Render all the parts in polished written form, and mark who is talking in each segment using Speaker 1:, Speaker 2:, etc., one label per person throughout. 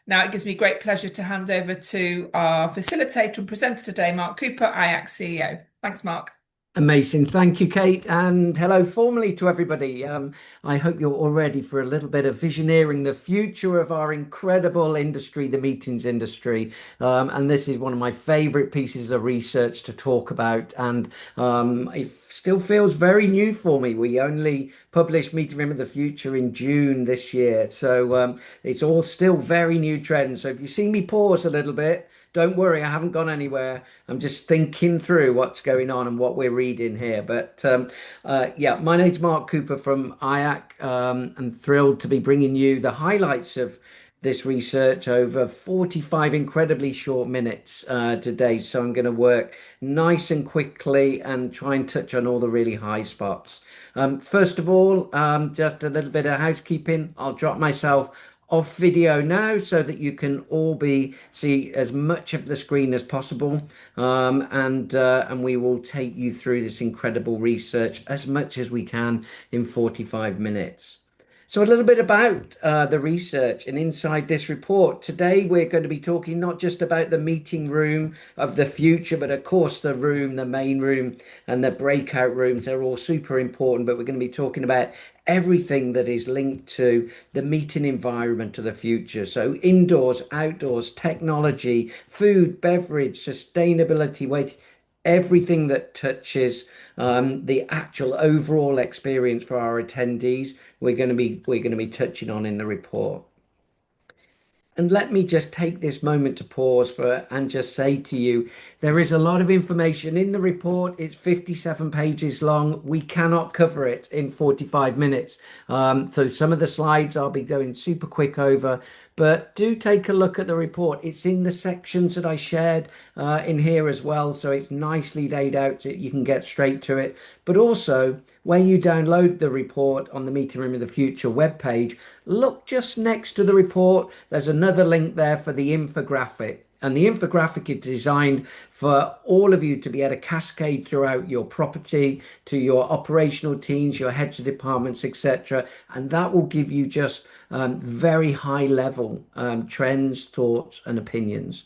Speaker 1: Now, it gives me great pleasure to hand over to our facilitator and presenter today, Mark Cooper, IACC CEO. Thanks, Mark.
Speaker 2: Amazing. Thank you, Kate. And hello formally to everybody. I hope you're all ready for a little bit of visioneering the future of our incredible industry, the meetings industry. And this is one of my favorite pieces of research to talk about. And it still feels very new for me. We only published Meeting Room of the Future in June this year. So it's all still very new trends. So if you see me pause a little bit, don't worry, I haven't gone anywhere. I'm just thinking through what's going on and what we're reading here. Yeah, my name's Mark Cooper from IAC. I'm thrilled to be bringing you the highlights of this research over 45 incredibly short minutes today. So I'm going to work nice and quickly and try and touch on all the really high spots. First of all, just a little bit of housekeeping. I'll drop myself off video now so that you can all see as much of the screen as possible, and we will take you through this incredible research as much as we can in 45 minutes. So a little bit about the research and inside this report. Today we're going to be talking not just about the meeting room of the future, but of course the room, the main room and the breakout rooms. They're all super important, but we're going to be talking about everything that is linked to the meeting environment of the future. So indoors, outdoors, technology, food, beverage, sustainability, waste, everything that touches the actual overall experience for our attendees, we're going to be touching on in the report. And let me just take this moment to pause and just say to you, there is a lot of information in the report. It's 57 pages long. We cannot cover it in 45 minutes. So some of the slides I'll be going super quick over, but do take a look at the report. It's in the sections that I shared in here as well. So it's nicely laid out so you can get straight to it. But also, where you download the report on the Meeting Room of the Future webpage, look just next to the report. There's another link there for the infographic. And the infographic is designed for all of you to be able to cascade throughout your property to your operational teams, your heads of departments, etc. And that will give you just very high level trends, thoughts, and opinions.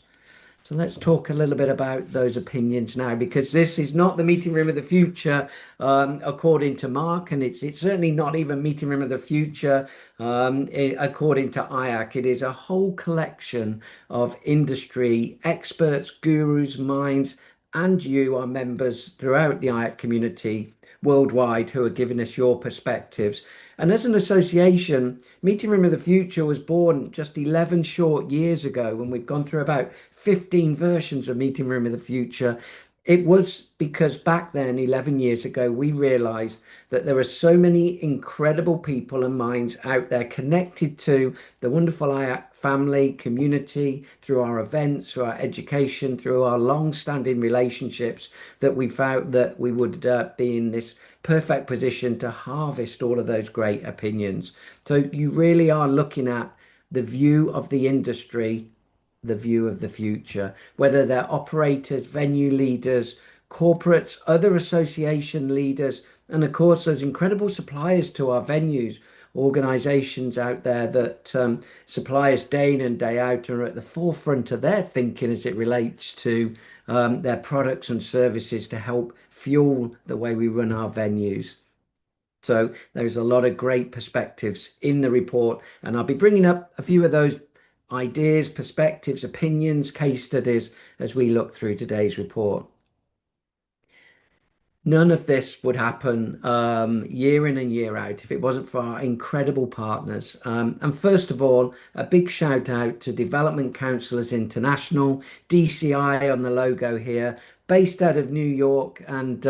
Speaker 2: So let's talk a little bit about those opinions now, because this is not the meeting room of the future, according to Mark, and it's certainly not even meeting room of the future, according to IAC. It is a whole collection of industry experts, gurus, minds, and you, our members throughout the IAC community worldwide, who are giving us your perspectives. And as an association, Meeting Room of the Future was born just 11 short years ago, when we've gone through about 15 versions of Meeting Room of the Future. It was because back then, 11 years ago, we realized that there are so many incredible people and minds out there connected to the wonderful IAC family, community, through our events, through our education, through our long-standing relationships, that we found that we would be in this perfect position to harvest all of those great opinions. So you really are looking at the view of the industry, the view of the future, whether they're operators, venue leaders, corporates, other association leaders, and of course, those incredible suppliers to our venues, organizations out there that supply us day in and day out, are at the forefront of their thinking as it relates to their products and services to help fuel the way we run our venues. So there's a lot of great perspectives in the report, and I'll be bringing up a few of those ideas, perspectives, opinions, case studies as we look through today's report. None of this would happen year in and year out if it wasn't for our incredible partners. And first of all, a big shout out to Development Councillors International, DCI on the logo here, based out of New York, and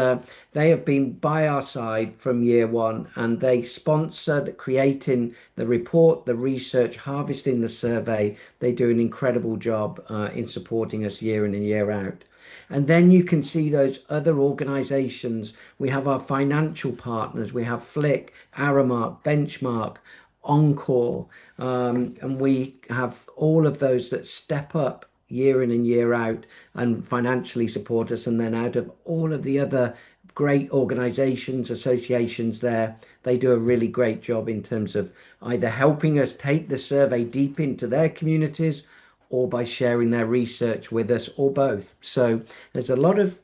Speaker 2: they have been by our side from year one, and they sponsor creating the report, the research, harvesting the survey. They do an incredible job in supporting us year in and year out. And then you can see those other organizations. We have our financial partners. We have Flick, Aramark, Benchmark, Encore, and we have all of those that step up year in and year out and financially support us. And then out of all of the other great organizations, associations there. They do a really great job in terms of either helping us take the survey deep into their communities or by sharing their research with us, or both. So there's a lot of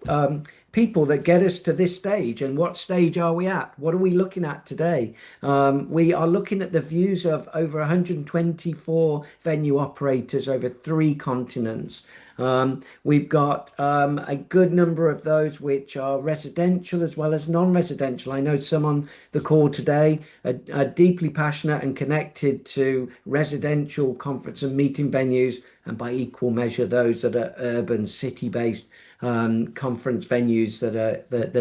Speaker 2: people that get us to this stage. And what stage are we at? What are we looking at today? We are looking at the views of over 124 venue operators over 3 continents. We've got a good number of those which are residential as well as non-residential. I know some on the call today are deeply passionate and connected to residential conference and meeting venues, and by equal measure, those that are urban, city-based conference venues that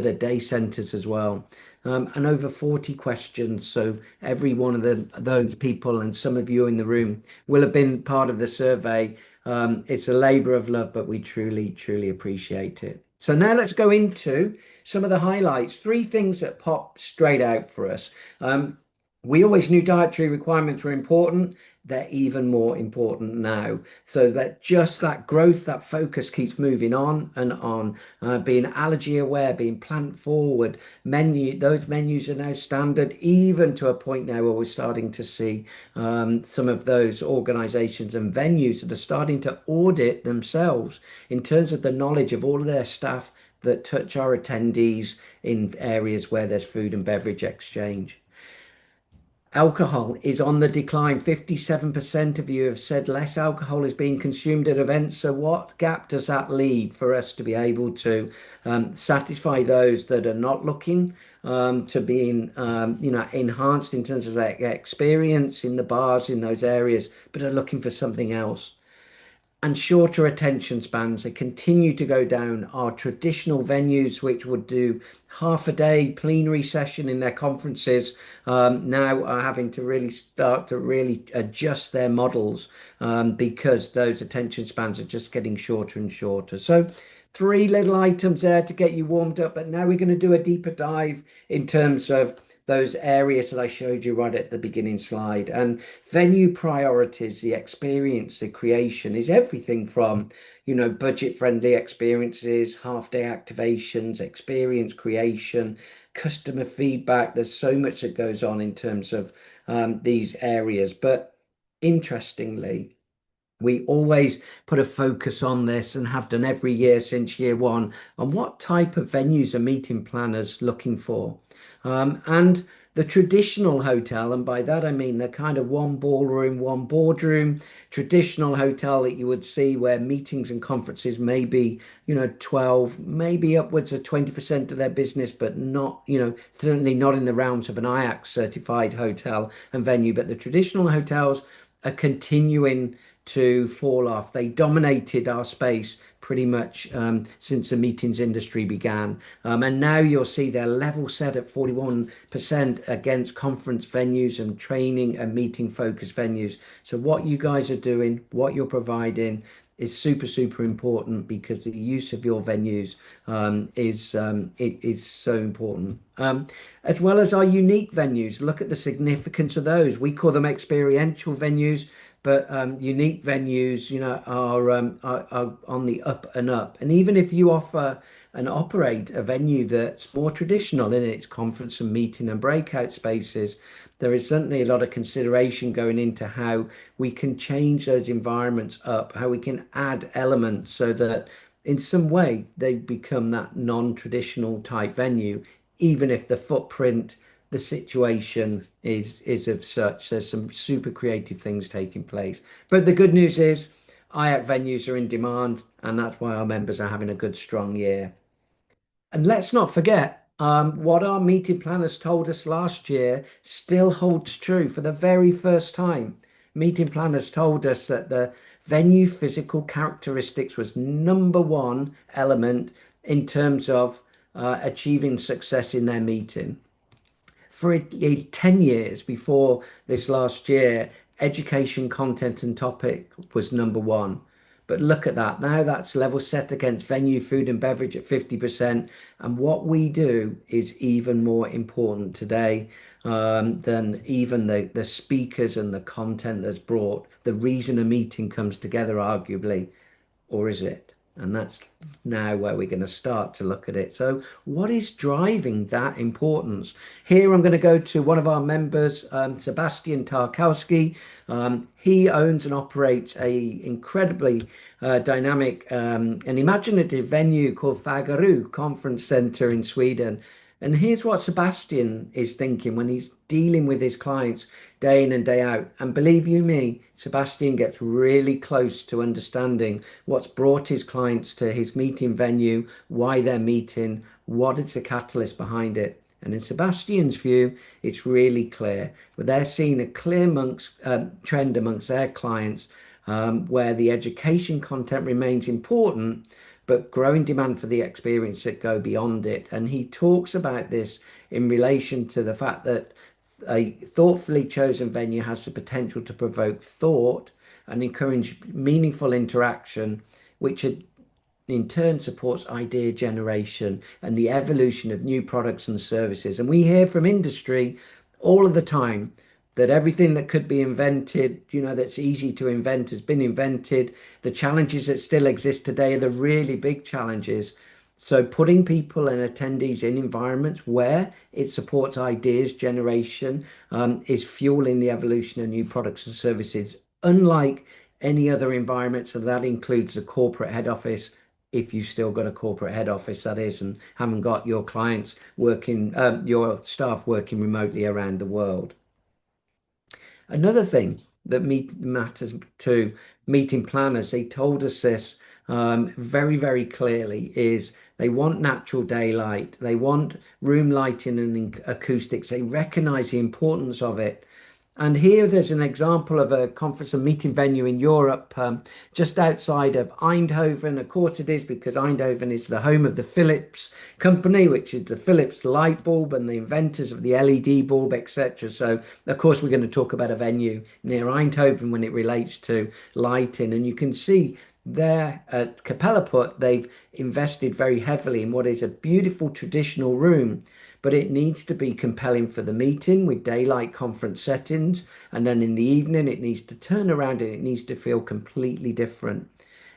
Speaker 2: are day centres as well. And over 40 questions. So every one of those people, and some of you in the room, will have been part of the survey. It's a labour of love, but we truly, truly appreciate it. So now let's go into some of the highlights. 3 things that pop straight out for us. We always knew dietary requirements were important. They're even more important now. So that just that growth, that focus keeps moving on and on. Being allergy aware, being plant forward, those menus are now standard, even to a point now where we're starting to see some of those organizations and venues that are starting to audit themselves in terms of the knowledge of all of their staff that touch our attendees in areas where there's food and beverage exchange. Alcohol is on the decline. 57% of you have said less alcohol is being consumed at events. So, what gap does that leave for us to be able to satisfy those that are not looking to being, enhanced in terms of their experience in the bars in those areas, but are looking for something else? And shorter attention spans, they continue to go down. Our traditional venues, which would do half a day plenary session in their conferences, now are having to really start to really adjust their models because those attention spans are just getting shorter and shorter. So 3 little items there to get you warmed up, but now we're going to do a deeper dive in terms of those areas that I showed you right at the beginning slide. And venue priorities, the experience, the creation is everything from, budget friendly experiences, half day activations, experience creation, customer feedback. There's so much that goes on in terms of these areas. But interestingly, we always put a focus on this and have done every year since year one on what type of venues are meeting planners looking for. And the traditional hotel, and by that I mean the kind of one ballroom, one boardroom, traditional hotel that you would see where meetings and conferences may be, 12, maybe upwards of 20% of their business, but not, certainly not in the realms of an IACC certified hotel and venue. But the traditional hotels are continuing to fall off. They dominated our space pretty much since the meetings industry began. And now you'll see they're level set at 41% against conference venues and training and meeting focused venues. So what you guys are doing, what you're providing is super, super important because the use of your venues is so important. As well as our unique venues, look at the significance of those. We call them experiential venues, but unique venues, are on the up and up. And even if you offer and operate a venue that's more traditional in its conference and meeting and breakout spaces, there is certainly a lot of consideration going into how we can change those environments up, how we can add elements so that in some way they become that non-traditional type venue, even if the footprint, the situation is of such. There's some super creative things taking place. But the good news is IAC venues are in demand, and that's why our members are having a good, strong year. And let's not forget what our meeting planners told us last year still holds true for the very first time. Meeting planners told us that the venue physical characteristics was number one element in terms of achieving success in their meeting. For 10 years before this last year, education, content, and topic was number one. But look at that. Now that's level set against venue, food, and beverage at 50%. And what we do is even more important today than even the speakers and the content that's brought. The reason a meeting comes together, arguably, or is it? And that's now where we're going to start to look at it. So, what is driving that importance? Here, I'm going to go to one of our members, Sebastian Tarkowski. He owns and operates a incredibly dynamic and imaginative venue called Fagaru Conference Center in Sweden. And here's what Sebastian is thinking when he's dealing with his clients day in and day out. And believe you me, Sebastian gets really close to understanding what's brought his clients to his meeting venue, why they're meeting, what is the catalyst behind it. And in Sebastian's view, it's really clear. But they're seeing a clear trend amongst their clients where the education content remains important, but growing demand for the experience that go beyond it. And he talks about this in relation to the fact that a thoughtfully chosen venue has the potential to provoke thought and encourage meaningful interaction, which in turn supports idea generation and the evolution of new products and services. And we hear from industry all of the time that everything that could be invented, that's easy to invent, has been invented. The challenges that still exist today are the really big challenges. So putting people and attendees in environments where it supports ideas generation is fueling the evolution of new products and services, unlike any other environment. So that includes the corporate head office, if you've still got a corporate head office, that is, and haven't got your clients working, your staff working remotely around the world. Another thing that matters to meeting planners, they told us this very, very clearly, is they want natural daylight, they want room lighting and acoustics, they recognize the importance of it. And here there's an example of a conference and meeting venue in Europe, just outside of Eindhoven. Of course, it is because Eindhoven is the home of the Philips company, which is the Philips light bulb and the inventors of the LED bulb, etc. So, of course, we're going to talk about a venue near Eindhoven when it relates to lighting. And you can see there at Capellaput, they've invested very heavily in what is a beautiful traditional room, but it needs to be compelling for the meeting with daylight conference settings. And then in the evening, it needs to turn around and it needs to feel completely different.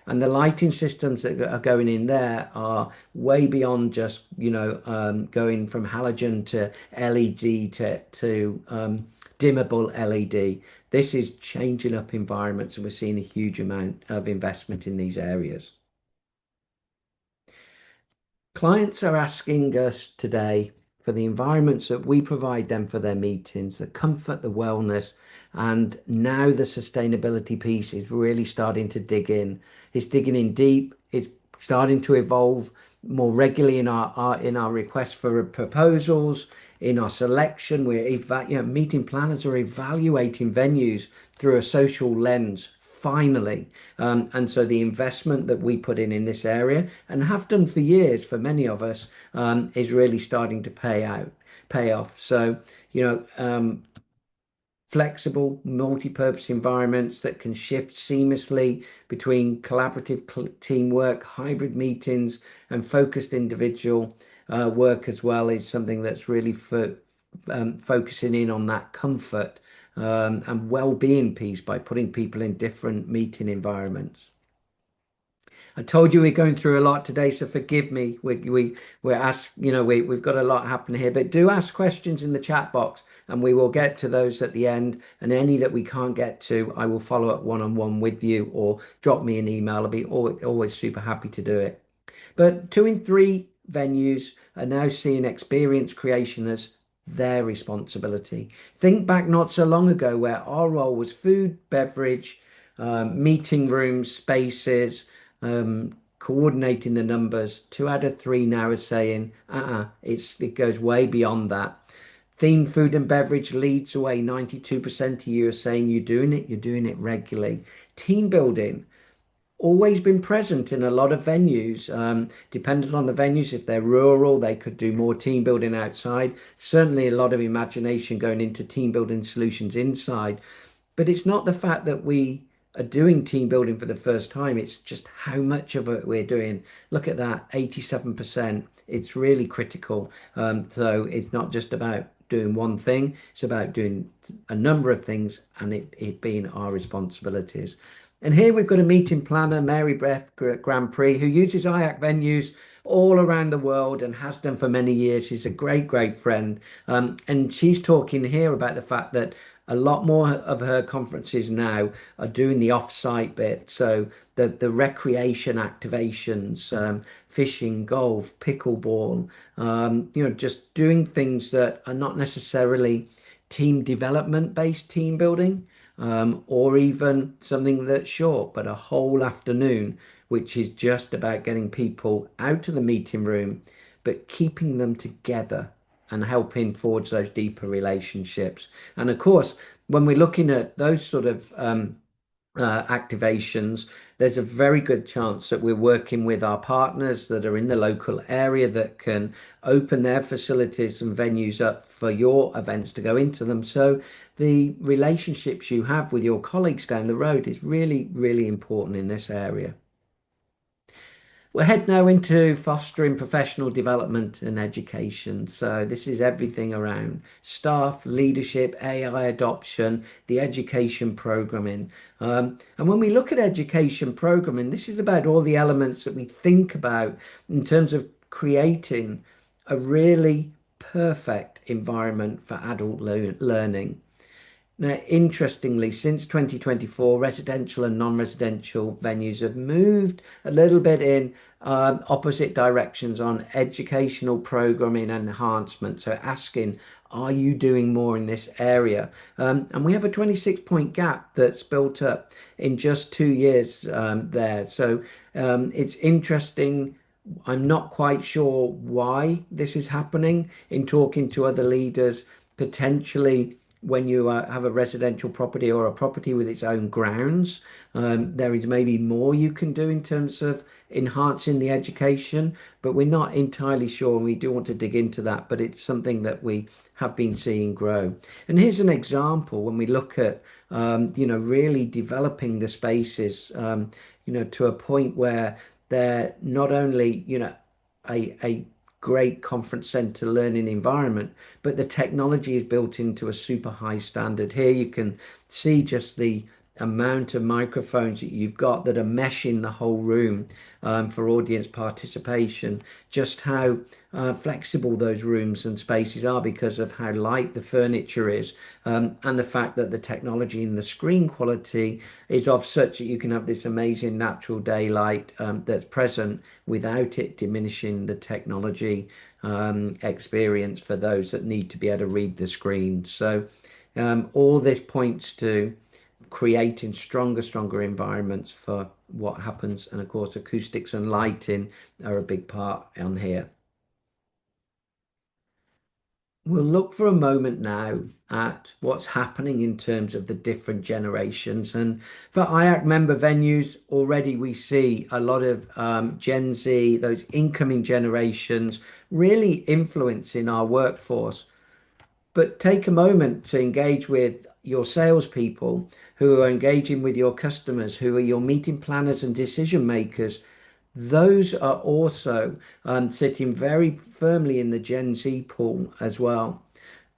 Speaker 2: And the lighting systems that are going in there are way beyond just, going from halogen to LED to dimmable LED. This is changing up environments, and we're seeing a huge amount of investment in these areas. Clients are asking us today for the environments that we provide them for their meetings, the comfort, the wellness, and now the sustainability piece is really starting to dig in. It's digging in deep. It's starting to evolve more regularly in our request for proposals, in our selection. Meeting planners are evaluating venues through a social lens finally. And so the investment that we put in this area and have done for years for many of us is really starting to pay off. So, flexible, multi-purpose environments that can shift seamlessly between collaborative teamwork, hybrid meetings, and focused individual work as well is something that's really focusing in on that comfort and well-being piece by putting people in different meeting environments. I told you we're going through a lot today, so forgive me. We're asked, we've got a lot happening here, but do ask questions in the chat box, and we will get to those at the end. And any that we can't get to, I will follow up one-on-one with you, or drop me an email. I'll be always super happy to do it. But 2 in 3 venues are now seeing experience creation as their responsibility. Think back not so long ago where our role was food, beverage, meeting rooms, spaces, coordinating the numbers. 2 out of 3 now are saying, it goes way beyond that. Theme food and beverage leads away. 92% of you are saying you're doing it regularly. Team building, always been present in a lot of venues. Dependent on the venues, if they're rural, they could do more team building outside. Certainly a lot of imagination going into team building solutions inside. But it's not the fact that we are doing team building for the first time, it's just how much of it we're doing. Look at that, 87%. It's really critical. So it's not just about doing one thing, it's about doing a number of things and it being our responsibilities. And here we've got a meeting planner, Mary Beth Grand Prix, who uses IAC venues all around the world and has done for many years. She's a great, great friend. And she's talking here about the fact that a lot more of her conferences now are doing the off-site bit. So the recreation activations, fishing, golf, pickleball, just doing things that are not necessarily team development based team building, or even something that's short, but a whole afternoon, which is just about getting people out of the meeting room, but keeping them together and helping forge those deeper relationships. And of course, when we're looking at those sort of activations, there's a very good chance that we're working with our partners that are in the local area that can open their facilities and venues up for your events to go into them. So the relationships you have with your colleagues down the road is really, really important in this area. We'll head now into fostering professional development and education. So this is everything around staff, leadership, AI adoption, the education programming. And when we look at education programming, this is about all the elements that we think about in terms of creating a really perfect environment for adult learning. Now, interestingly, since 2024, residential and non-residential venues have moved a little bit in opposite directions on educational programming enhancement. So asking, are you doing more in this area? And we have a 26-point gap that's built up in just 2 years there. So it's interesting. I'm not quite sure why this is happening in talking to other leaders, potentially when you have a residential property or a property with its own grounds, there is maybe more you can do in terms of enhancing the education, but we're not entirely sure and we do want to dig into that, but it's something that we have been seeing grow. And here's an example when we look at, really developing the spaces, to a point where they're not only, a great conference center learning environment, but the technology is built into a super high standard. Here you can see just the amount of microphones that you've got that are meshing the whole room for audience participation, just how flexible those rooms and spaces are because of how light the furniture is, and the fact that the technology and the screen quality is of such that you can have this amazing natural daylight that's present without it diminishing the technology experience for those that need to be able to read the screen. So all this points to creating stronger environments for what happens. And of course, acoustics and lighting are a big part on here. We'll look for a moment now at what's happening in terms of the different generations. And for IAC member venues, already we see a lot of Gen Z, those incoming generations, really influencing our workforce. But take a moment to engage with your salespeople who are engaging with your customers, who are your meeting planners and decision makers. Those are also sitting very firmly in the Gen Z pool as well.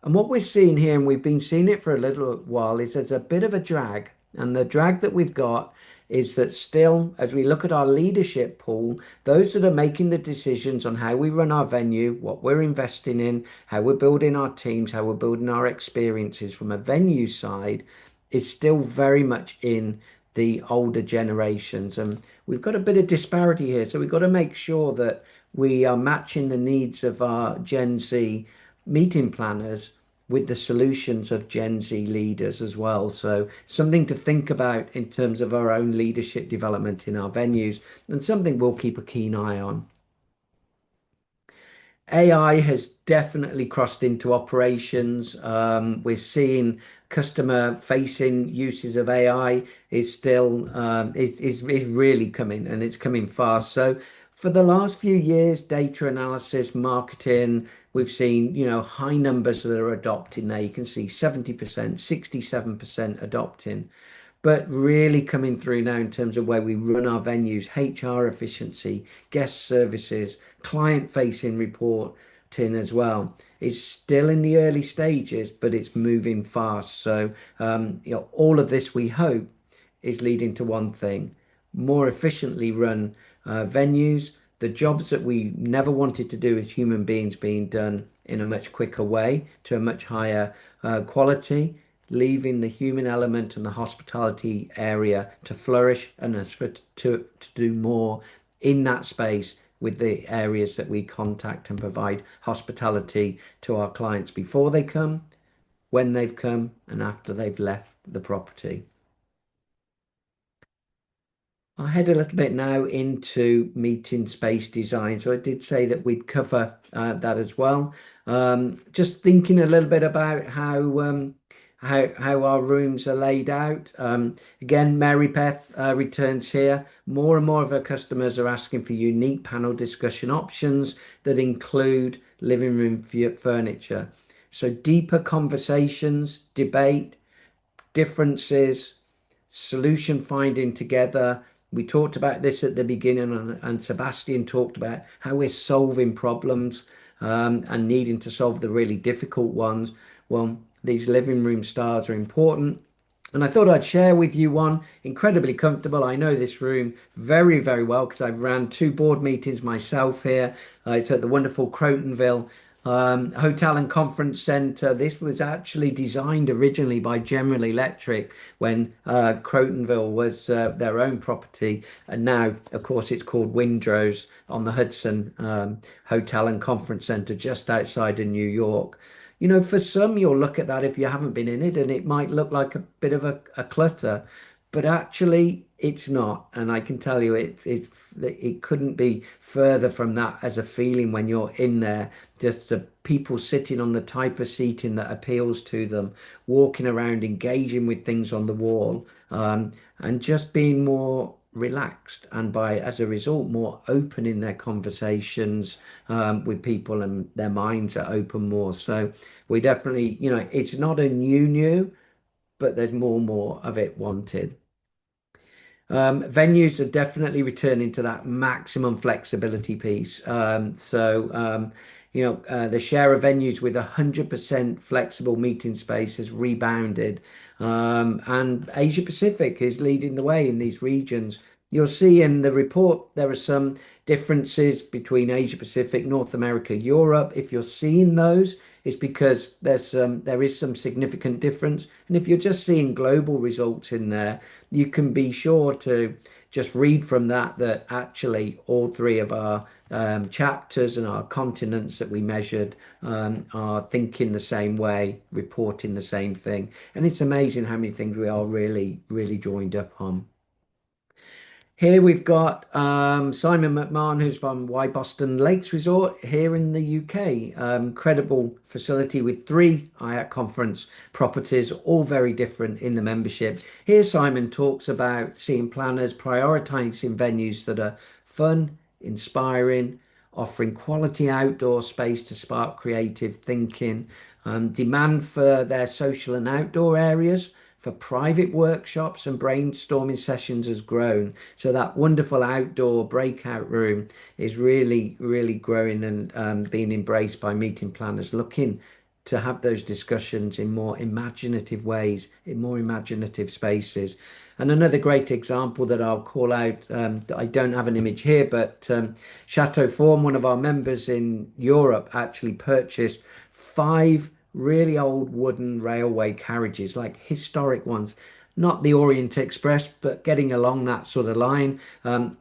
Speaker 2: And what we're seeing here, and we've been seeing it for a little while, is there's a bit of a drag. And the drag that we've got is that still, as we look at our leadership pool, those that are making the decisions on how we run our venue, what we're investing in, how we're building our teams, how we're building our experiences from a venue side, is still very much in the older generations. And we've got a bit of disparity here. So we've got to make sure that we are matching the needs of our Gen Z meeting planners with the solutions of Gen Z leaders as well. So something to think about in terms of our own leadership development in our venues, and something we'll keep a keen eye on. AI has definitely crossed into operations. We're seeing customer facing uses of AI is still is really coming, and it's coming fast. So for the last few years, data analysis, marketing, we've seen, high numbers that are adopting there. You can see 70%, 67% adopting, but really coming through now in terms of where we run our venues, HR efficiency, guest services, client-facing reporting as well. It's still in the early stages, but it's moving fast. So, all of this we hope is leading to one thing: more efficiently run venues, the jobs that we never wanted to do as human beings being done in a much quicker way to a much higher quality, leaving the human element and the hospitality area to flourish and us to do more in that space with the areas that we contact and provide hospitality to our clients before they come, when they've come, and after they've left the property. I'll head a little bit now into meeting space design. So I did say that we'd cover that as well. Just thinking a little bit about how our rooms are laid out. Again, Mary Beth returns here. More and more of our customers are asking for unique panel discussion options that include living room furniture. So deeper conversations, debate, differences, solution finding together. We talked about this at the beginning, and Sebastian talked about how we're solving problems and needing to solve the really difficult ones. Well, these living room styles are important. And I thought I'd share with you one incredibly comfortable. I know this room very, very well because I've ran two board meetings myself here. It's at the wonderful Crotonville Hotel and Conference Centre. This was actually designed originally by General Electric when Crotonville was their own property. And now, of course, it's called Windrose on the Hudson Hotel and Conference Centre just outside of New York. You know, for some, you'll look at that if you haven't been in it, and it might look like a bit of a clutter, but actually, it's not. And I can tell you, it couldn't be further from that as a feeling when you're in there. Just the people sitting on the type of seating that appeals to them, walking around, engaging with things on the wall, and just being more relaxed and by as a result more open in their conversations with people, and their minds are open more. So we definitely, you know, it's not a new, but there's more and more of it wanted. Venues are definitely returning to that maximum flexibility piece. The share of venues with 100% flexible meeting space has rebounded. And Asia Pacific is leading the way in these regions. You'll see in the report there are some differences between Asia Pacific, North America, Europe. If you're seeing those, it's because there is some significant difference. And if you're just seeing global results in there, you can be sure to just read from that that actually all three of our chapters and our continents that we measured are thinking the same way, reporting the same thing. And it's amazing how many things we are really, really joined up on. Here we've got Simon McMahon, who's from Why Boston Lakes Resort here in the UK. Incredible facility with three IAC conference properties, all very different in the membership. Here, Simon talks about seeing planners prioritizing venues that are fun, inspiring, offering quality outdoor space to spark creative thinking, demand for their social and outdoor areas for private workshops and brainstorming sessions has grown. So that wonderful outdoor breakout room is really, really growing and being embraced by meeting planners looking to have those discussions in more imaginative ways, in more imaginative spaces. And another great example that I'll call out, I don't have an image here, but Chateau Form, one of our members in Europe, actually purchased five really old wooden railway carriages, like historic ones, not the Orient Express, but getting along that sort of line.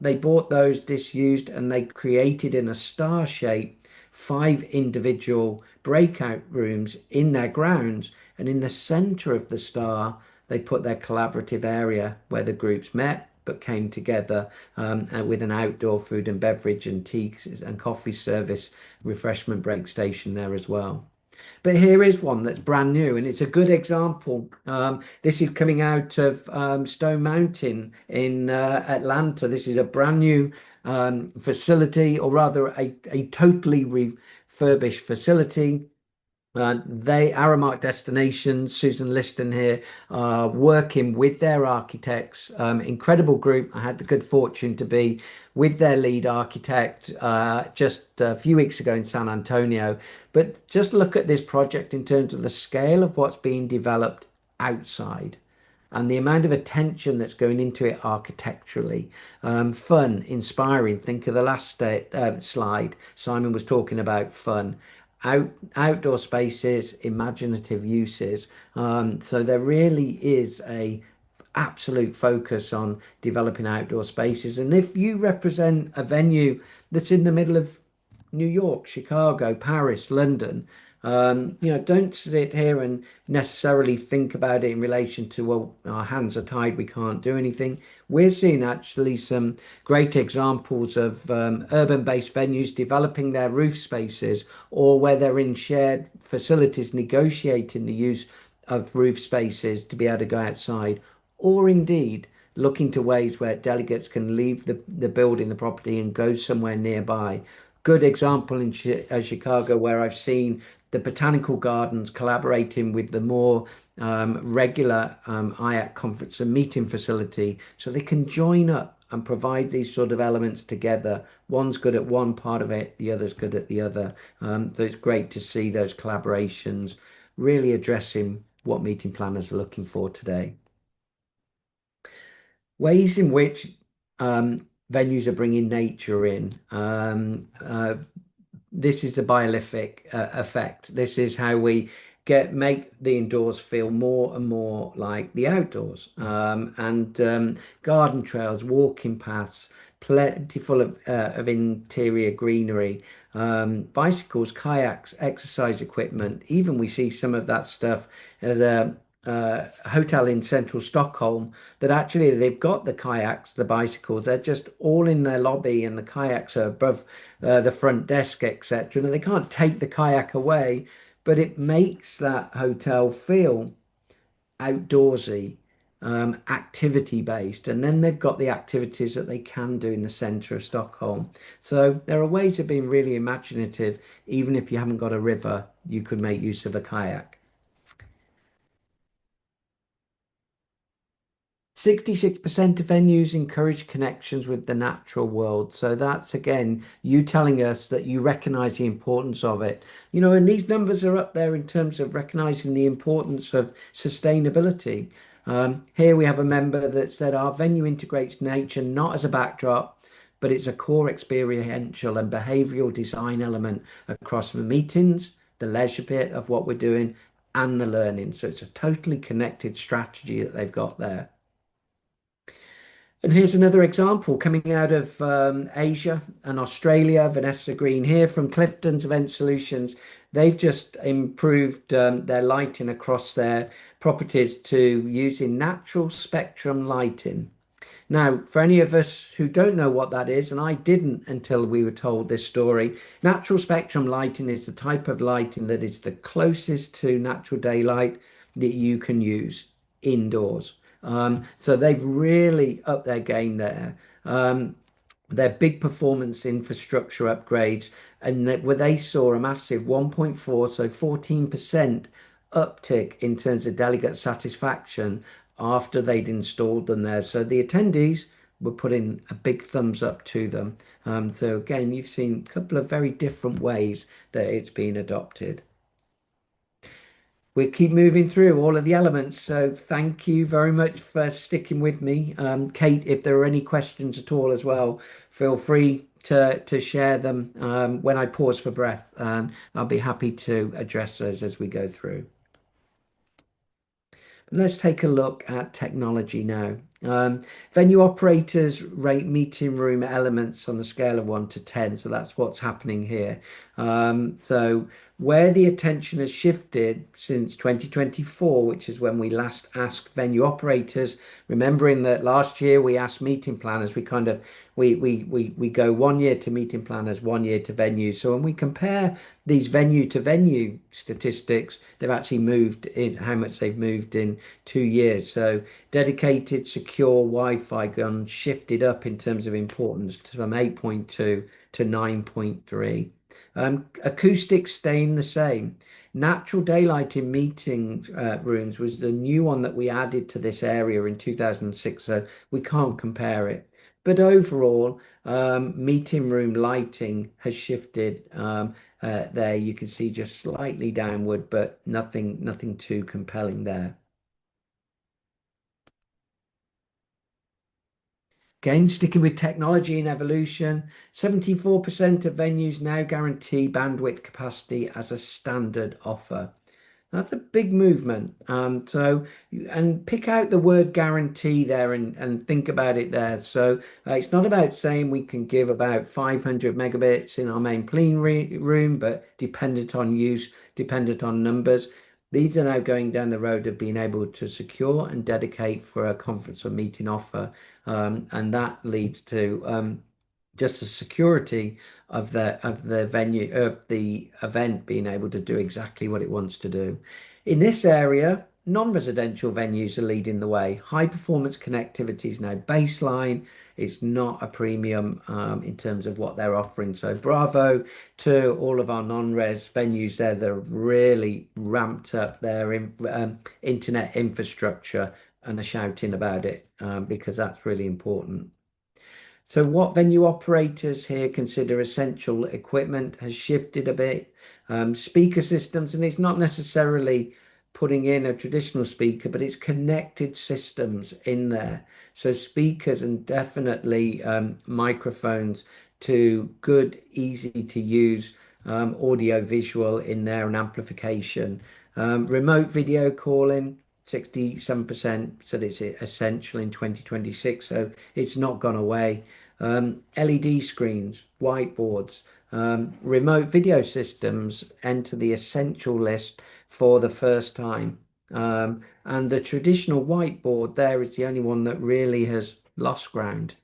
Speaker 2: They bought those disused and they created in a star shape five individual breakout rooms in their grounds. And in the center of the star, they put their collaborative area where the groups met but came together and with an outdoor food and beverage and tea and coffee service refreshment break station there as well. But here is one that's brand new, and it's a good example. This is coming out of Stone Mountain in Atlanta. This is a brand new facility, or rather, a totally refurbished facility. They, Aramark Destinations, Susan Liston here, are working with their architects. Incredible group. I had the good fortune to be with their lead architect just a few weeks ago in San Antonio. But just look at this project in terms of the scale of what's being developed outside. and the amount of attention that's going into it architecturally. Fun, inspiring. Think of the last slide. Simon was talking about fun. Outdoor spaces, imaginative uses. So there really is a absolute focus on developing outdoor spaces. And if you represent a venue that's in the middle of New York, Chicago, Paris, London, don't sit here and necessarily think about it in relation to, well, our hands are tied, we can't do anything. We're seeing actually some great examples of urban-based venues developing their roof spaces, or where they're in shared facilities negotiating the use of roof spaces to be able to go outside, or indeed looking to ways where delegates can leave the building, the property, and go somewhere nearby. Good example in Chicago, where I've seen the botanical gardens collaborating with the more regular IAC conference and meeting facility, so they can join up and provide these sort of elements together. One's good at one part of it, the other's good at the other. So it's great to see those collaborations really addressing what meeting planners are looking for today. Ways in which venues are bringing nature in. This is the biolific effect. This is how we make the indoors feel more and more like the outdoors. And garden trails, walking paths, plentiful of interior greenery, bicycles, kayaks, exercise equipment. Even we see some of that stuff at a hotel in central Stockholm, that actually they've got the kayaks, the bicycles, they're just all in their lobby, and the kayaks are above the front desk, etc. And they can't take the kayak away, but it makes that hotel feel outdoorsy, activity based. And then they've got the activities that they can do in the centre of Stockholm. So there are ways of being really imaginative. Even if you haven't got a river, you could make use of a kayak. 66% of venues encourage connections with the natural world. So that's again you telling us that you recognize the importance of it. And these numbers are up there in terms of recognizing the importance of sustainability. Here we have a member that said our venue integrates nature not as a backdrop, but it's a core experiential and behavioral design element across the meetings, the leisure bit of what we're doing, and the learning. So it's a totally connected strategy that they've got there. And here's another example coming out of Asia and Australia. Vanessa Green here from Clifton's Event Solutions. They've just improved their lighting across their properties to using natural spectrum lighting. Now, for any of us who don't know what that is, and I didn't until we were told this story, natural spectrum lighting is the type of lighting that is the closest to natural daylight that you can use indoors. So they've really upped their game there. Their big performance infrastructure upgrades, and where they saw a massive 1.4, so 14% uptick in terms of delegate satisfaction after they'd installed them there. So the attendees were putting a big thumbs up to them. So again, you've seen a couple of very different ways that it's been adopted. We'll keep moving through all of the elements. So thank you very much for sticking with me. Kate, if there are any questions at all as well, feel free to share them when I pause for breath, and I'll be happy to address those as we go through. Let's take a look at technology now. Venue operators rate meeting room elements on a scale of 1 to 10. So that's what's happening here. So where the attention has shifted since 2024, which is when we last asked venue operators, remembering that last year we asked meeting planners, we go 1 year to meeting planners, 1 year to venues. So when we compare these venue to venue statistics, they've actually moved in how much they've moved in 2 years. So dedicated, secure Wi-Fi guns shifted up in terms of importance from 8.2 to 9.3. Acoustics staying the same. Natural daylight in meeting rooms was the new one that we added to this area in 2006, so we can't compare it. But overall, meeting room lighting has shifted. There you can see just slightly downward, but nothing too compelling there. Again, sticking with technology and evolution, 74% of venues now guarantee bandwidth capacity as a standard offer. That's a big movement. And pick out the word guarantee there and think about it there. So it's not about saying we can give about 500 megabits in our main clean room, but dependent on use, dependent on numbers. These are now going down the road of being able to secure and dedicate for a conference or meeting offer. And that leads to just the security of the venue of the event being able to do exactly what it wants to do. In this area, non-residential venues are leading the way. High performance connectivity is now baseline. It's not a premium in terms of what they're offering. So bravo to all of our non-res venues there that have really ramped up their internet infrastructure and are shouting about it because that's really important. So what venue operators here consider essential equipment has shifted a bit. Speaker systems, and it's not necessarily putting in a traditional speaker, but it's connected systems in there. So speakers and definitely microphones to good, easy to use audio visual in there and amplification. Remote video calling, 67% said it's essential in 2026, so it's not gone away. LED screens, whiteboards, remote video systems enter the essential list for the first time. And the traditional whiteboard there is the only one that really has lost ground.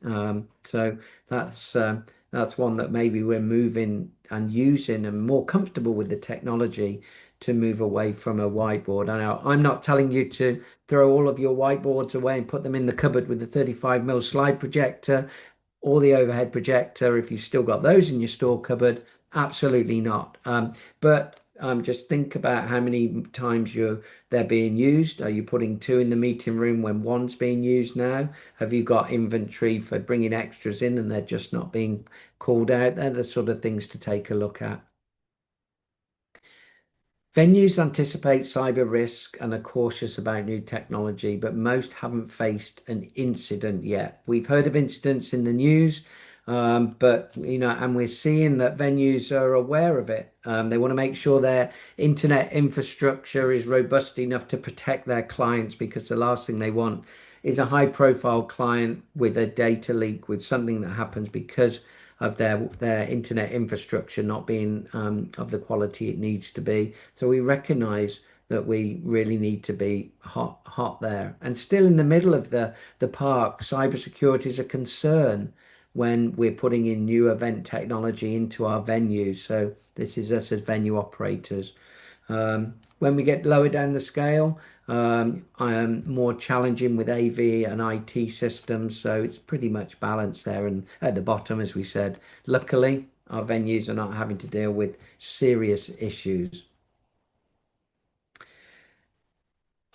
Speaker 2: So that's one that maybe we're moving and using and more comfortable with the technology to move away from a whiteboard. I'm not telling you to throw all of your whiteboards away and put them in the cupboard with the 35mm slide projector or the overhead projector if you've still got those in your store cupboard. Absolutely not. But just think about how many times they're being used. Are you putting two in the meeting room when one's being used now? Have you got inventory for bringing extras in and they're just not being called out? They're the sort of things to take a look at. Venues anticipate cyber risk and are cautious about new technology, but most haven't faced an incident yet. We've heard of incidents in the news, but and we're seeing that venues are aware of it. They want to make sure their internet infrastructure is robust enough to protect their clients because the last thing they want is a high-profile client with a data leak, with something that happens because of their internet infrastructure not being of the quality it needs to be. So we recognize that we really need to be hot there. And still in the middle of the park, cybersecurity is a concern when we're putting in new event technology into our venues. So this is us as venue operators. When we get lower down the scale, I am more challenging with AV and IT systems, so it's pretty much balanced there. And at the bottom, as we said, luckily our venues are not having to deal with serious issues.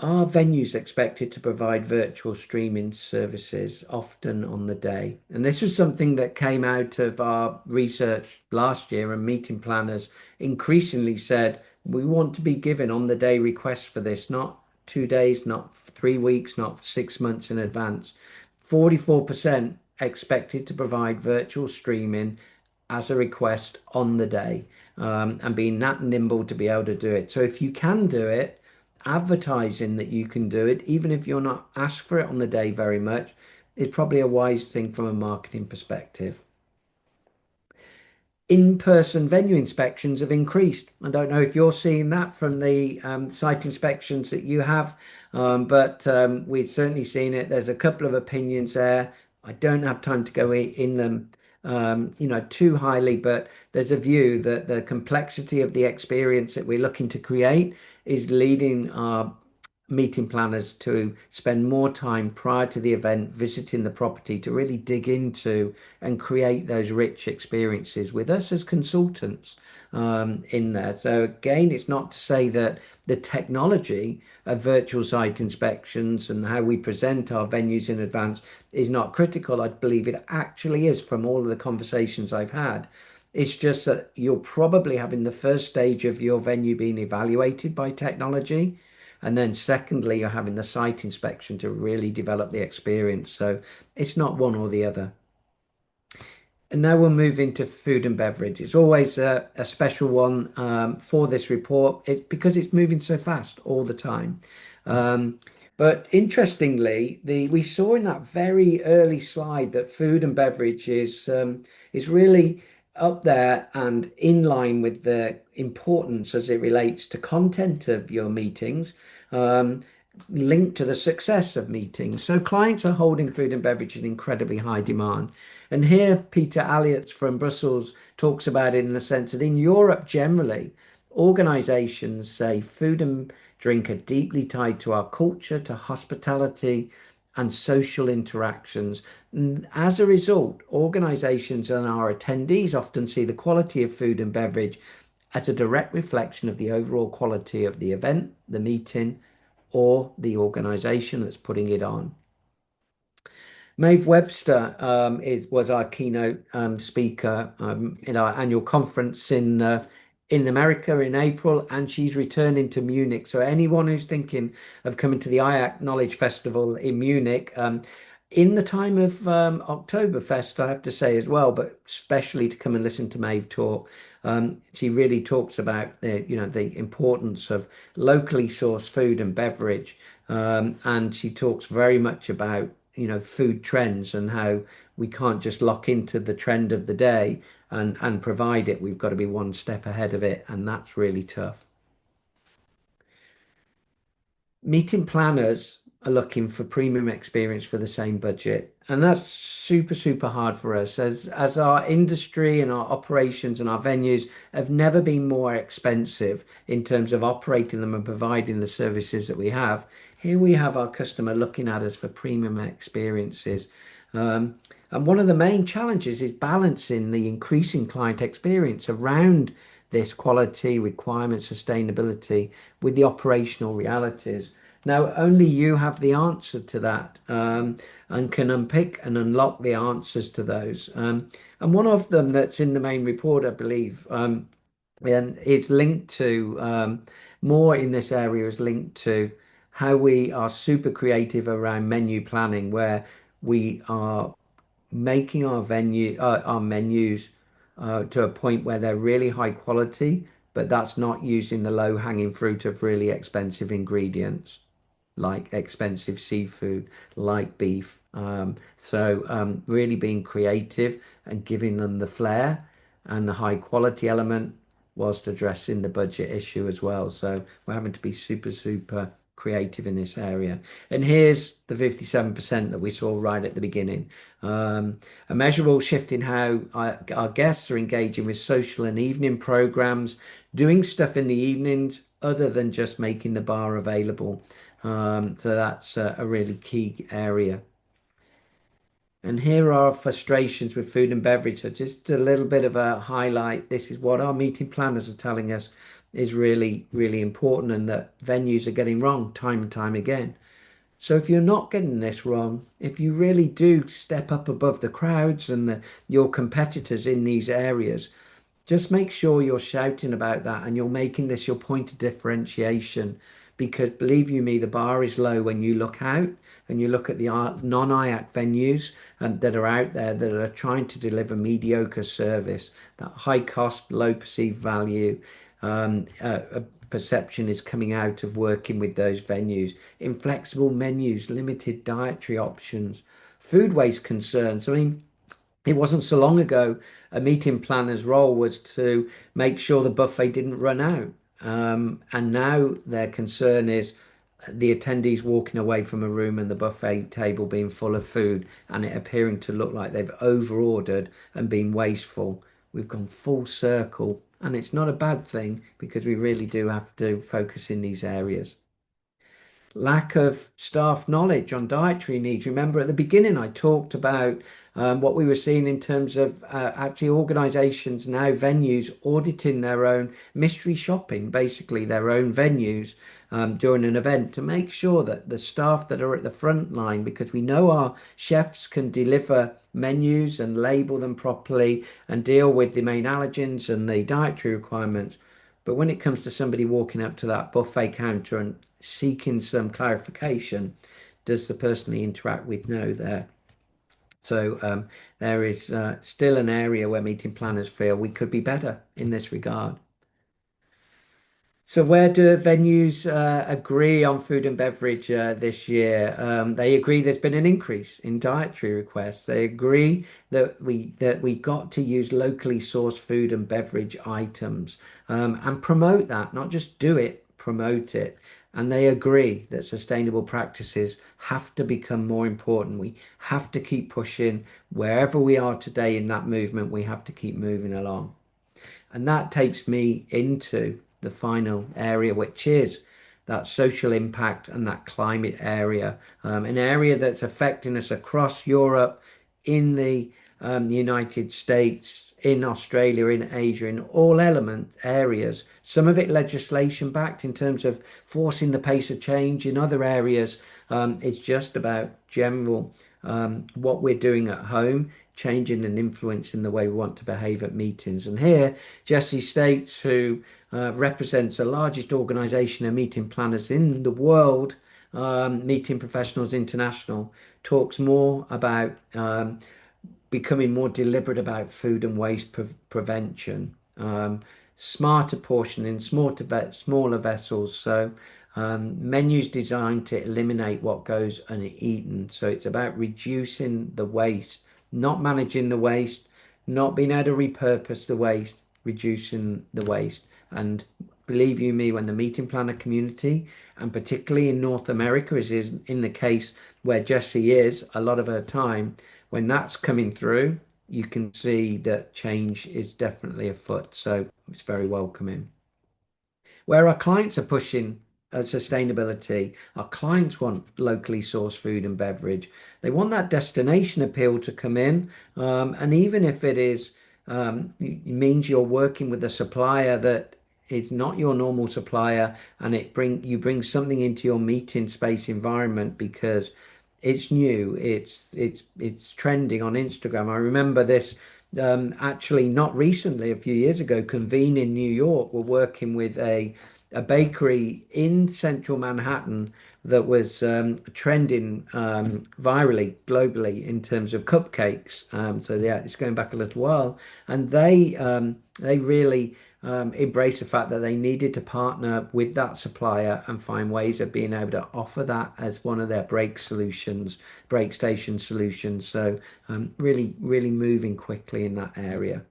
Speaker 2: Are venues expected to provide virtual streaming services often on the day? And this was something that came out of our research last year, and meeting planners increasingly said we want to be given on the day requests for this, not 2 days, not 3 weeks, not 6 months in advance. 44% expected to provide virtual streaming as a request on the day, and being that nimble to be able to do it. So if you can do it, advertising that you can do it, even if you're not asked for it on the day very much, is probably a wise thing from a marketing perspective. In-person venue inspections have increased. I don't know if you're seeing that from the site inspections that you have, but we've certainly seen it. There's a couple of opinions there. I don't have time to go in them, too highly, but there's a view that the complexity of the experience that we're looking to create is leading our meeting planners to spend more time prior to the event visiting the property to really dig into and create those rich experiences with us as consultants in there. So again, it's not to say that the technology of virtual site inspections and how we present our venues in advance is not critical. I believe it actually is from all of the conversations I've had. It's just that you're probably having the first stage of your venue being evaluated by technology. And then secondly, you're having the site inspection to really develop the experience. So it's not one or the other. And now we'll move into food and beverage. It's always a special one for this report because it's moving so fast all the time. Um, but interestingly, we saw in that very early slide that food and beverage is really up there and in line with the importance as it relates to content of your meetings, um, linked to the success of meetings. So clients are holding food and beverage in incredibly high demand. And here, Peter Elliott from Brussels talks about it in the sense that in Europe generally, organizations say food and drink are deeply tied to our culture, to hospitality, and social interactions. And as a result, organizations and our attendees often see the quality of food and beverage as a direct reflection of the overall quality of the event, the meeting, or the organization that's putting it on. Maeve Webster was our keynote speaker in our annual conference in America in April, and she's returning to Munich. So anyone who's thinking of coming to the IAC Knowledge Festival in Munich, in the time of Oktoberfest, I have to say as well, but especially to come and listen to Maeve talk. She really talks about the importance of locally sourced food and beverage, and she talks very much about food trends and how we can't just lock into the trend of the day and provide it. We've got to be one step ahead of it, and that's really tough. Meeting planners are looking for premium experience for the same budget, and that's super hard for us as our industry and our operations and our venues have never been more expensive in terms of operating them and providing the services that we have. Here we have our customer looking at us for premium experiences. And one of the main challenges is balancing the increasing client experience around this quality, requirement, sustainability with the operational realities. Now, only you have the answer to that, and can unpick and unlock the answers to those. And one of them that's in the main report, I believe, and it's linked to more in this area is linked to how we are super creative around menu planning, where we are making our menus to a point where they're really high quality, but that's not using the low hanging fruit of really expensive ingredients like expensive seafood, like beef. Really being creative and giving them the flair and the high quality element whilst addressing the budget issue as well. So we're having to be super creative in this area. And here's the 57% that we saw right at the beginning. A measurable shift in how our guests are engaging with social and evening programs, doing stuff in the evenings other than just making the bar available. So that's a really key area. And here are frustrations with food and beverage. So just a little bit of a highlight. This is what our meeting planners are telling us is really important and that venues are getting wrong time and time again. So if you're not getting this wrong, if you really do step up above the crowds and your competitors in these areas, just make sure you're shouting about that and you're making this your point of differentiation. Because believe you me, the bar is low when you look out and you look at the non-IAC venues that are out there that are trying to deliver mediocre service, that high cost, low perceived value. A perception is coming out of working with those venues. Inflexible menus, limited dietary options, food waste concerns. I mean, it wasn't so long ago, a meeting planner's role was to make sure the buffet didn't run out. And now their concern is the attendees walking away from a room and the buffet table being full of food and it appearing to look like they've over-ordered and been wasteful. We've gone full circle, and it's not a bad thing because we really do have to focus in these areas. Lack of staff knowledge on dietary needs. Remember at the beginning, I talked about what we were seeing in terms of actually organizations now, venues auditing their own mystery shopping, basically their own venues during an event to make sure that the staff that are at the front line, because we know our chefs can deliver menus and label them properly and deal with the main allergens and the dietary requirements. But when it comes to somebody walking up to that buffet counter and seeking some clarification. Does the person they interact with know there? So there is still an area where meeting planners feel we could be better in this regard. So where do venues agree on food and beverage this year? They agree there's been an increase in dietary requests. They agree that we got to use locally sourced food and beverage items and promote that, not just do it, promote it. And they agree that sustainable practices have to become more important. We have to keep pushing wherever we are today in that movement. We have to keep moving along. And that takes me into the final area, which is that social impact and that climate area, an area that's affecting us across Europe, in the United States, in Australia, in Asia, in all element areas. Some of it legislation backed in terms of forcing the pace of change. In other areas, it's just about general what we're doing at home, changing and influencing the way we want to behave at meetings. And here, Jesse States, who represents the largest organisation of meeting planners in the world, Meeting Professionals International, talks more about becoming more deliberate about food and waste prevention, smarter portioning, smaller vessels. So menus designed to eliminate what goes uneaten. So it's about reducing the waste, not managing the waste, not being able to repurpose the waste, reducing the waste. And believe you me, when the meeting planner community, and particularly in North America, as is in the case where Jessie is a lot of her time, when that's coming through, you can see that change is definitely afoot. So it's very welcoming. Where our clients are pushing sustainability, our clients want locally sourced food and beverage. They want that destination appeal to come in. And even if it is, it means you're working with a supplier that is not your normal supplier, and you bring something into your meeting space environment because it's new, it's trending on Instagram. I remember this actually not recently, a few years ago. Convene in New York were working with a bakery in central Manhattan that was trending virally globally in terms of cupcakes. So yeah, it's going back a little while, and they really embrace the fact that they needed to partner with that supplier and find ways of being able to offer that as one of their break station solutions. So really, really moving quickly in that area.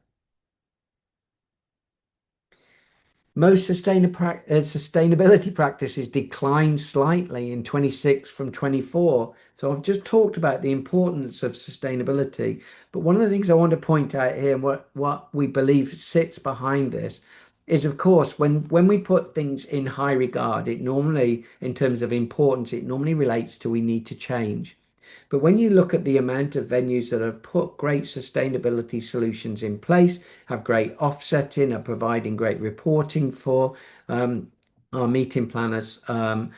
Speaker 2: Most sustainability practices declined slightly in 26 from 24. So I've just talked about the importance of sustainability. But one of the things I want to point out here, and what we believe sits behind this, is of course when we put things in high regard, it normally, in terms of importance, it normally relates to we need to change. But when you look at the amount of venues that have put great sustainability solutions in place, have great offsetting, are providing great reporting for our meeting planners, then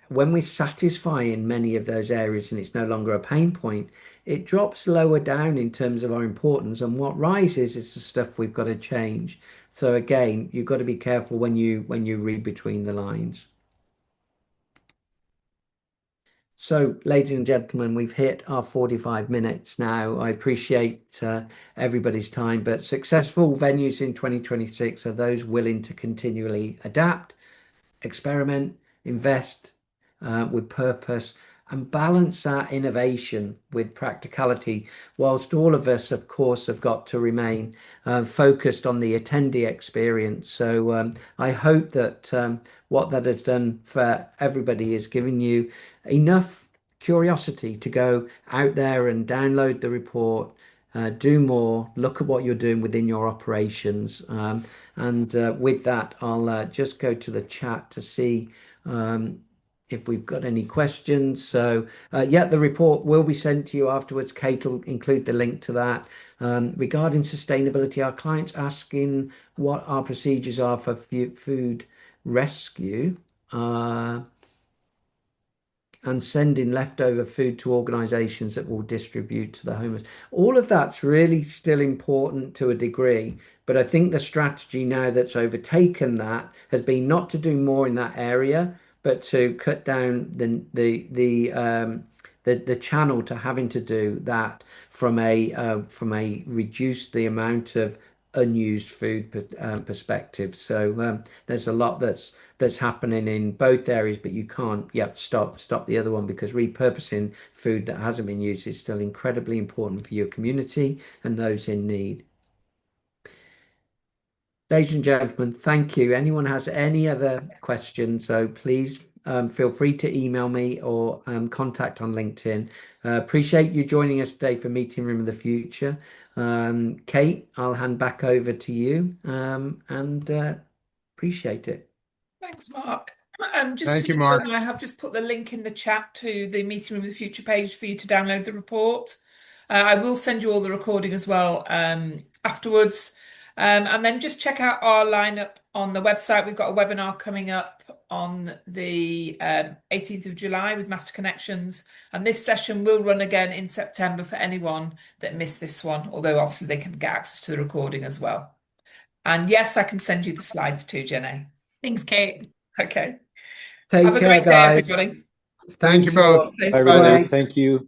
Speaker 2: when we satisfy in many of those areas and it's no longer a pain point, it drops lower down in terms of our importance. And what rises is the stuff we've got to change. So again, you've got to be careful when you read between the lines. So, ladies and gentlemen, we've hit our 45 minutes now. I appreciate everybody's time, but successful venues in 2026 are those willing to continually adapt, experiment, invest with purpose, and balance that innovation with practicality, whilst all of us, of course, have got to remain focused on the attendee experience. So I hope that what that has done for everybody is giving you enough curiosity to go out there and download the report, do more, look at what you're doing within your operations. And with that, I'll just go to the chat to see if we've got any questions. So, yeah, the report will be sent to you afterwards. Kate will include the link to that. Regarding sustainability, our clients asking what our procedures are for food rescue. and sending leftover food to organizations that will distribute to the homeless. All of that's really still important to a degree, but I think the strategy now that's overtaken that has been not to do more in that area, but to cut down the channel to having to do that from a reduce the amount of unused food perspective. So there's a lot that's happening in both areas, but you can't stop the other one, because repurposing food that hasn't been used is still incredibly important for your community and those in need. Ladies and gentlemen, thank you. Anyone has any other questions, so please feel free to email me or contact on LinkedIn. Appreciate you joining us today for Meeting Room of the Future. Kate, I'll hand back over to you and appreciate it.
Speaker 1: Thanks, Mark. Just
Speaker 3: Thank
Speaker 1: to
Speaker 3: you, Mark.
Speaker 1: inform you, I have just put the link in the chat to the Meeting Room of the Future page for you to download the report. I will send you all the recording as well afterwards. And then just check out our lineup on the website. We've got a webinar coming up on the 18th of July with Master Connections. And this session will run again in September for anyone that missed this one, although obviously they can get access to the recording as well. And yes, I can send you the slides too, Jenny.
Speaker 4: Thanks, Kate.
Speaker 1: Okay.
Speaker 2: Take
Speaker 1: Have a
Speaker 2: care,
Speaker 1: great day,
Speaker 2: guys.
Speaker 1: everybody.
Speaker 3: Thank you
Speaker 2: Thanks a
Speaker 3: both.
Speaker 2: lot.
Speaker 3: Bye
Speaker 5: Bye, everybody.
Speaker 3: bye.
Speaker 2: Bye.
Speaker 5: Thank you.